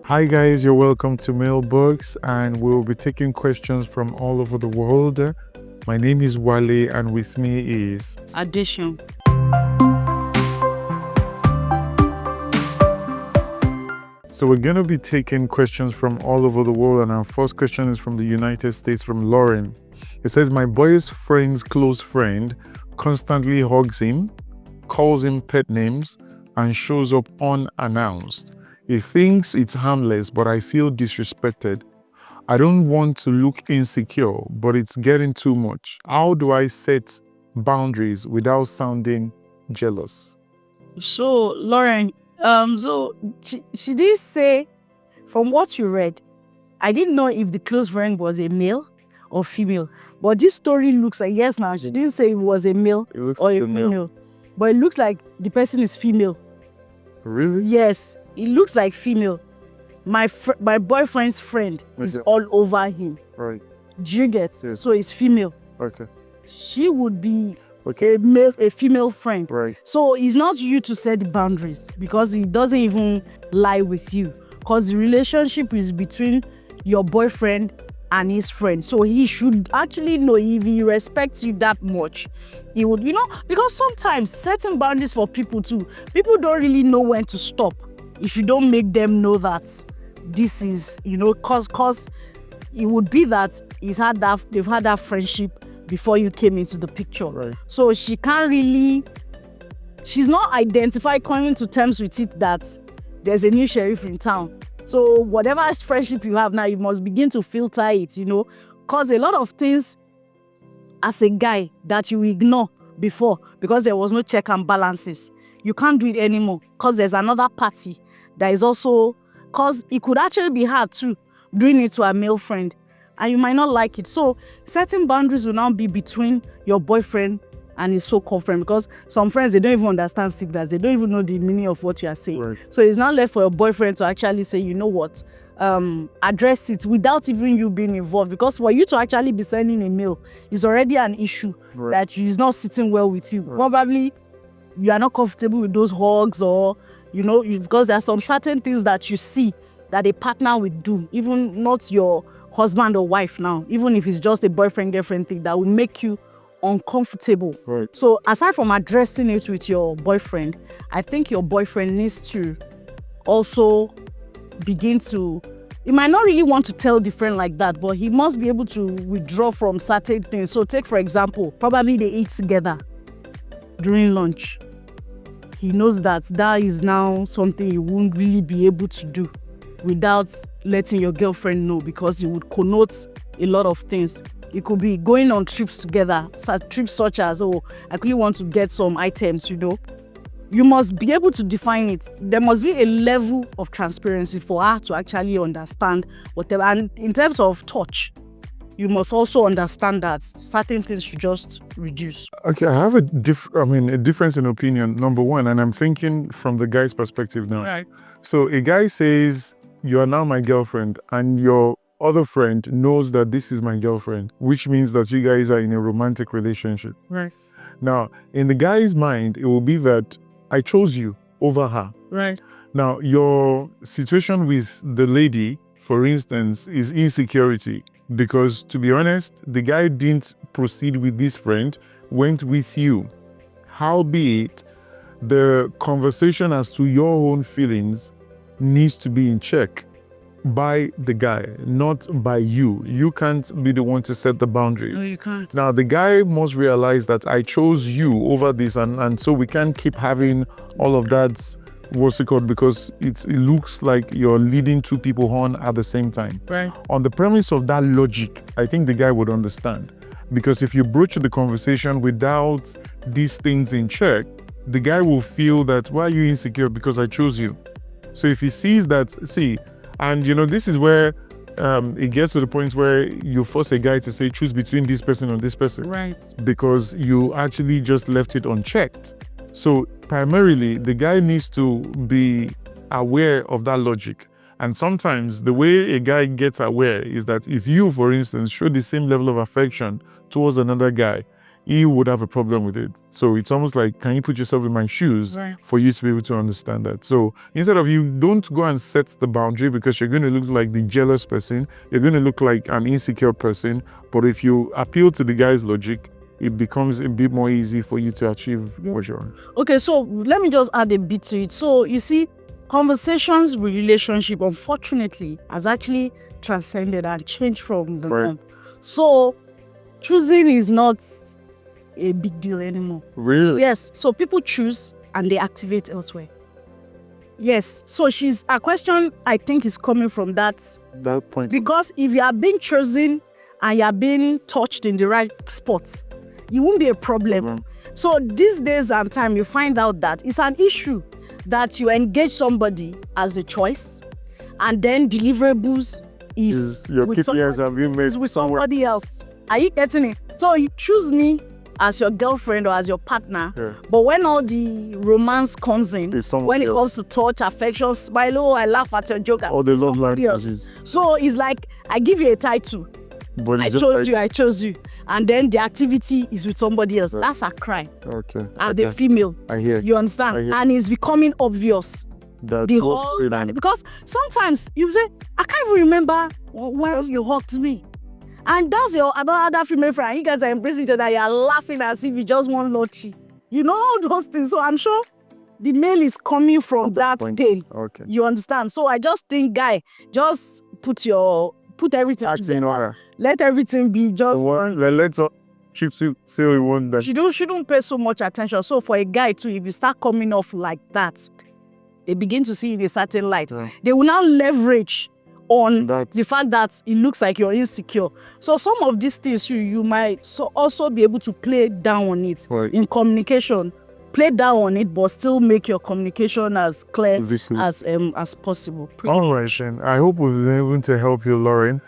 Hi guys, you're welcome to Mailbox, and we'll be taking questions from all over the world. My name is Wale, and with me is Addition. So we're going to be taking questions from all over the world, and our first question is from the United States, from Lauren. It says, my boy's friend's close friend constantly hugs him, calls him pet names, and shows up unannounced. He thinks it's harmless, but I feel disrespected. I don't want to look insecure, but it's getting too much. How do I set boundaries without sounding jealous? So, Lauren, she did say, from what you read, I didn't know if the close friend was a male or female. But this story looks like, yes, now, she didn't say it was a male or a female. But it looks like the person is female. Really? Yes, it looks like female. My boyfriend's friend is all over him. Right. Do you get? Yes. So it's female. Okay. She would be Okay. a female friend. Right. So it's not you to set the boundaries, because he doesn't even lie with you. Because the relationship is between your boyfriend and his friend. So he should actually know, if he respects you that much, he would, because sometimes setting boundaries for people too, people don't really know when to stop if you don't make them know that this is, cause it would be that they've had that friendship before you came into the picture. Right. So she's not identified, coming to terms with it, that there's a new sheriff in town. So whatever friendship you have now, you must begin to filter it, because a lot of things as a guy that you ignore before because there was no check and balances, you can't do it anymore because there's another party that is also, because it could actually be hard too, doing it to a male friend, and you might not like it. So setting boundaries will now be between your boyfriend and his so-called friend, because some friends, they don't even understand signals. They don't even know the meaning of what you are saying. Right. So it's not left for your boyfriend to actually say, you know what, address it without even you being involved. Because for you to actually be sending a mail is already an issue. Right. That is not sitting well with you. Right. Probably you are not comfortable with those hugs, or, because there are some certain things that you see that a partner would do, even not your husband or wife now, even if it's just a boyfriend-girlfriend thing, that will make you uncomfortable. Right. So aside from addressing it with your boyfriend, I think your boyfriend needs to also begin to, he might not really want to tell the friend like that, but he must be able to withdraw from certain things. So take, for example, probably they eat together during lunch. He knows that is now something you won't really be able to do without letting your girlfriend know, because it would connote a lot of things. It could be going on trips together, trips such as, I really want to get some items, You must be able to define it. There must be a level of transparency for her to actually understand whatever. And in terms of touch, you must also understand that certain things should just reduce. Okay, I have a difference in opinion, number one, and I'm thinking from the guy's perspective now. Right. So a guy says, you are now my girlfriend, and your other friend knows that this is my girlfriend, which means that you guys are in a romantic relationship. Right. Now, in the guy's mind, it will be that I chose you over her. Right. Now, your situation with the lady, for instance, is insecurity, because to be honest, the guy didn't proceed with this friend, went with you. Howbeit, the conversation as to your own feelings needs to be in check by the guy, not by you. You can't be the one to set the boundaries. No, you can't. Now, the guy must realize that I chose you over this, and so we can't keep having all of that, what's it called, because it looks like you're leading two people on at the same time. Right. On the premise of that logic, I think the guy would understand. Because if you broach the conversation without these things in check, the guy will feel that, why are you insecure? Because I chose you. So if he sees that, and this is where it gets to the point where you force a guy to say, choose between this person and this person. Right. Because you actually just left it unchecked. So primarily, the guy needs to be aware of that logic. And sometimes the way a guy gets aware is that if you, for instance, show the same level of affection towards another guy, he would have a problem with it. So it's almost like, can you put yourself in my shoes for you to be able to understand that? So instead of you don't go and set the boundary because you're going to look like the jealous person, you're going to look like an insecure person. But if you appeal to the guy's logic, it becomes a bit more easy for you to achieve what you want. Okay, so let me just add a bit to it. So you see, conversations with relationship, unfortunately, has actually transcended and changed from the norm. So choosing is not a big deal anymore. Really? Yes. So people choose and they activate elsewhere. Yes. So her question, I think, is coming from that point. Because if you are being chosen and you are being touched in the right spots, it won't be a problem. So these days and time, you find out that it's an issue that you engage somebody as the choice, and then deliverables is your KPIs have been made with somebody else. Are you getting it? So you choose me as your girlfriend or as your partner, but when all the romance comes in, when it comes to touch, affection, smile, oh, I laugh at your joke, or the love languages. So it's like I give you a title, but I chose you, and then the activity is with somebody else. That's a crime. Okay. As the female, I hear you understand, and it's becoming obvious. Because sometimes you say, I can't even remember where you hugged me. And that's your other female friend. You guys are embracing each other. You're laughing as if you just want lottery. You know all those things. So I'm sure the male is coming from that pain. Okay. You understand? So I just think, guy, just put everything together. Let everything be just let's say we want that. She don't pay so much attention. So for a guy too, if you start coming off like that, they begin to see in a certain light. They will now leverage on the fact that it looks like you're insecure. So some of these things you might also be able to play down on it in communication. Play down on it, but still make your communication as clear as possible. All right, then. I hope we've been able to help you, Lauren.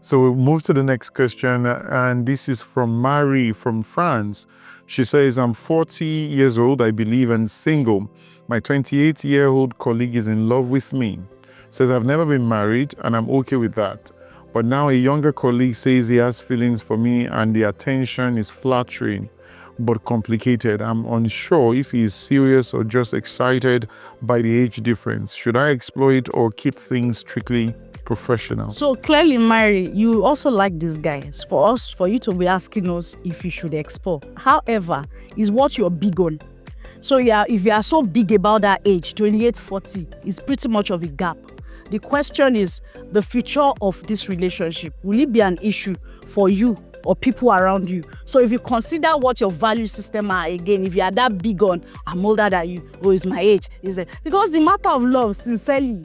So we'll move to the next question, and this is from Marie from France. She says, I'm 40 years old, I believe, and single. My 28-year-old colleague is in love with me. Says I've never been married, and I'm okay with that. But now a younger colleague says he has feelings for me, and the attention is flattering, but complicated. I'm unsure if he is serious or just excited by the age difference. Should I explore it or keep things strictly professional? So clearly, Mary, you also like these guys. For you to be asking us if you should explore. However, is what you're big on. So yeah, if you are so big about that age, 28, 40, it's pretty much of a gap. The question is the future of this relationship. Will it be an issue for you or people around you? So if you consider what your value system are, again, if you are that big on, I'm older than you, or it's my age, because the matter of love, sincerely,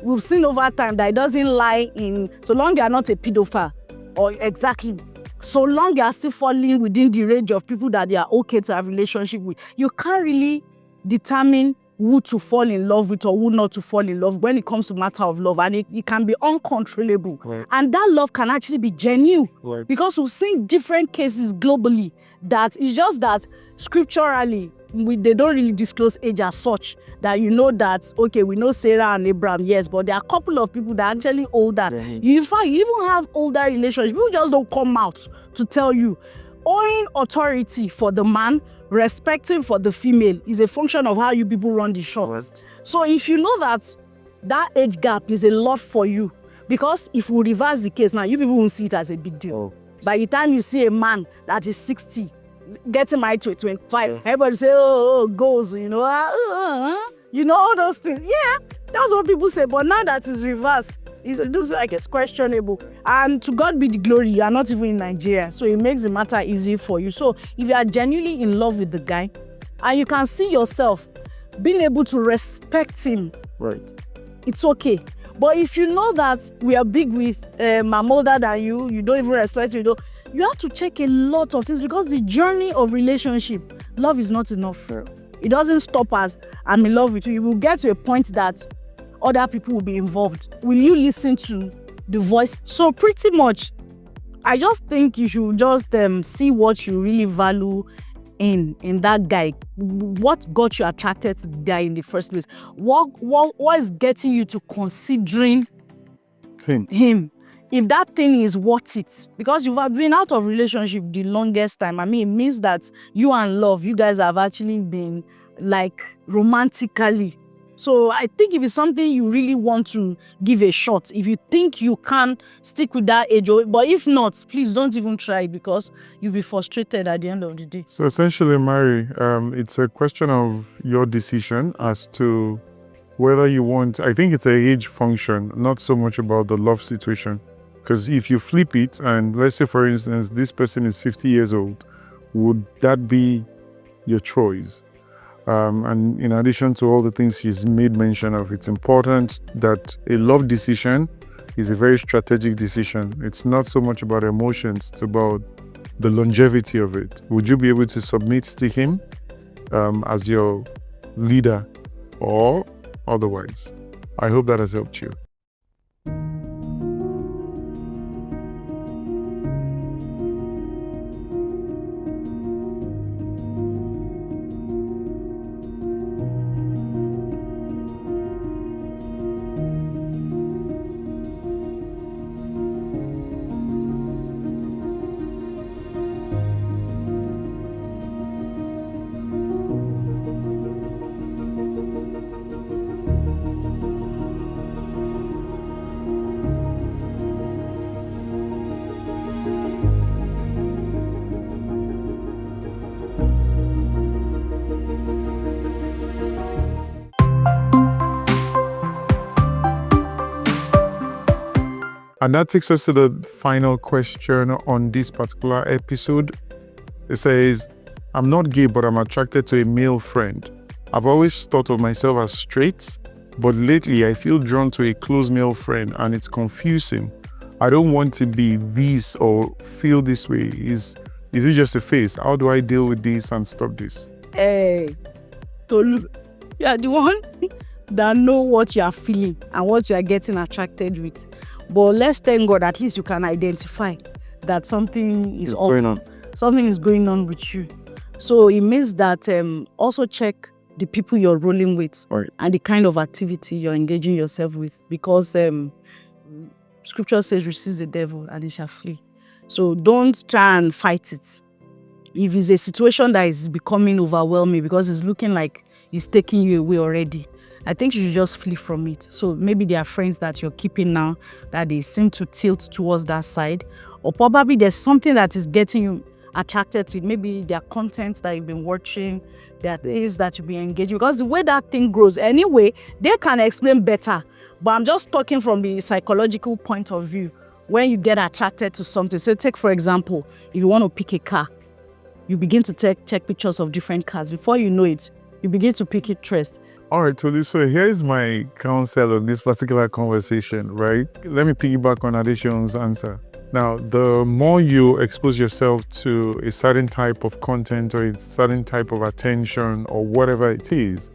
we've seen over time that it doesn't lie in, so long you are not a pedophile, or exactly, so long you are still falling within the range of people that they are okay to have a relationship with, you can't really determine who to fall in love with or who not to fall in love when it comes to matter of love, and it can be uncontrollable. Right. And that love can actually be genuine. Right. Because we've seen different cases globally that it's just that scripturally they don't really disclose age as such, that you know that, okay, we know Sarah and Abraham, yes, but there are a couple of people that are actually older. Right. In fact, you even have older relationships. People just don't come out to tell you. Owing authority for the man, respecting for the female is a function of how you people run the show. Right. So if you know that age gap is a lot for you, because if we reverse the case now, you people won't see it as a big deal. Oh. By the time you see a man that is 60, getting married to a 25, everybody say, oh, goals, you know all those things. Yeah, that's what people say. But now that is reversed, It looks like it's questionable. And to God be the glory, you are not even in Nigeria. So it makes the matter easy for you. So if you are genuinely in love with the guy and you can see yourself being able to respect him, Right. it's okay. But if you know that we are big with I'm older than you don't even respect me, you have to check a lot of things, because the journey of relationship, love is not enough. It doesn't stop as I'm in love with you. You will get to a point that other people will be involved. Will you listen to the voice? So pretty much, I just think you should just see what you really value in that guy. What got you attracted to the guy in the first place? What is getting you to considering him? If that thing is worth it, because you've been out of relationship the longest time, I mean, it means that you and love, you guys have actually been like romantically. So I think if it's something you really want to give a shot, if you think you can stick with that age, but if not, please don't even try it, because you'll be frustrated at the end of the day. So essentially, Mary, it's a question of your decision as to whether you want, I think it's an age function, not so much about the love situation. Because if you flip it, and let's say, for instance, this person is 50 years old, would that be your choice? And in addition to all the things she's made mention of, it's important that a love decision is a very strategic decision. It's not so much about emotions, it's about the longevity of it. Would you be able to submit to him as your leader or otherwise? I hope that has helped you. And that takes us to the final question on this particular episode. It says, I'm not gay, but I'm attracted to a male friend. I've always thought of myself as straight, but lately I feel drawn to a close male friend and it's confusing. I don't want to be this or feel this way. Is it just a phase? How do I deal with this and stop this? Hey, Tolu, you are the one that know what you are feeling and what you are getting attracted with. But let's thank God, at least you can identify that something is going on. Something is going on with you. So it means that also check the people you're rolling with, right, and the kind of activity you're engaging yourself with, because scripture says resist the devil and he shall flee. So don't try and fight it. If it's a situation that is becoming overwhelming because it's looking like it's taking you away already, I think you should just flee from it. So maybe there are friends that you're keeping now that they seem to tilt towards that side, or probably there's something that is getting you attracted to it. Maybe there are contents that you've been watching, there are things that you've been engaging, because the way that thing grows, anyway, they can explain better. But I'm just talking from the psychological point of view. When you get attracted to something, so take for example, if you want to pick a car, you begin to check pictures of different cars. Before you know it, you begin to pick interest. All right, Tolu, so here's my counsel on this particular conversation, right? Let me piggyback on Adesion's answer. Now, the more you expose yourself to a certain type of content or a certain type of attention or whatever it is,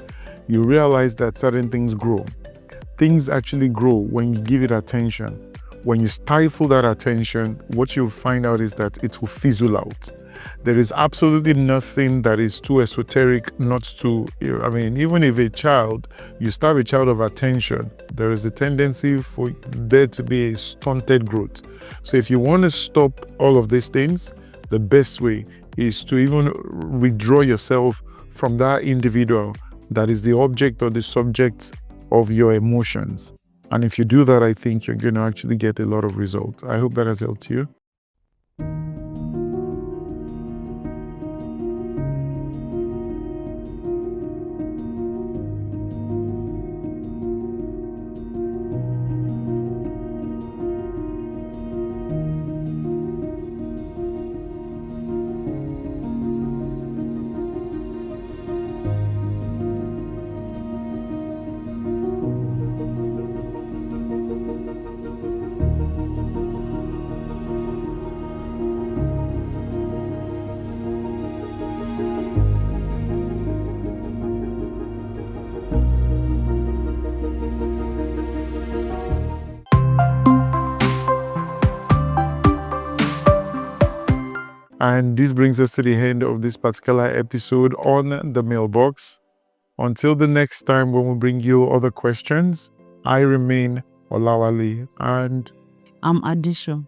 you realize that certain things grow. Things actually grow when you give it attention. When you stifle that attention, what you'll find out is that it will fizzle out. There is absolutely nothing that is too esoteric not to, I mean, even if a child, you start a child of attention, there is a tendency for there to be a stunted growth. So if you want to stop all of these things, the best way is to even withdraw yourself from that individual that is the object or the subject of your emotions. And if you do that, I think you're going to actually get a lot of results. I hope that has helped you. And this brings us to the end of this particular episode on the mailbox. Until the next time when we bring you other questions, I remain Olawale and I'm Addition.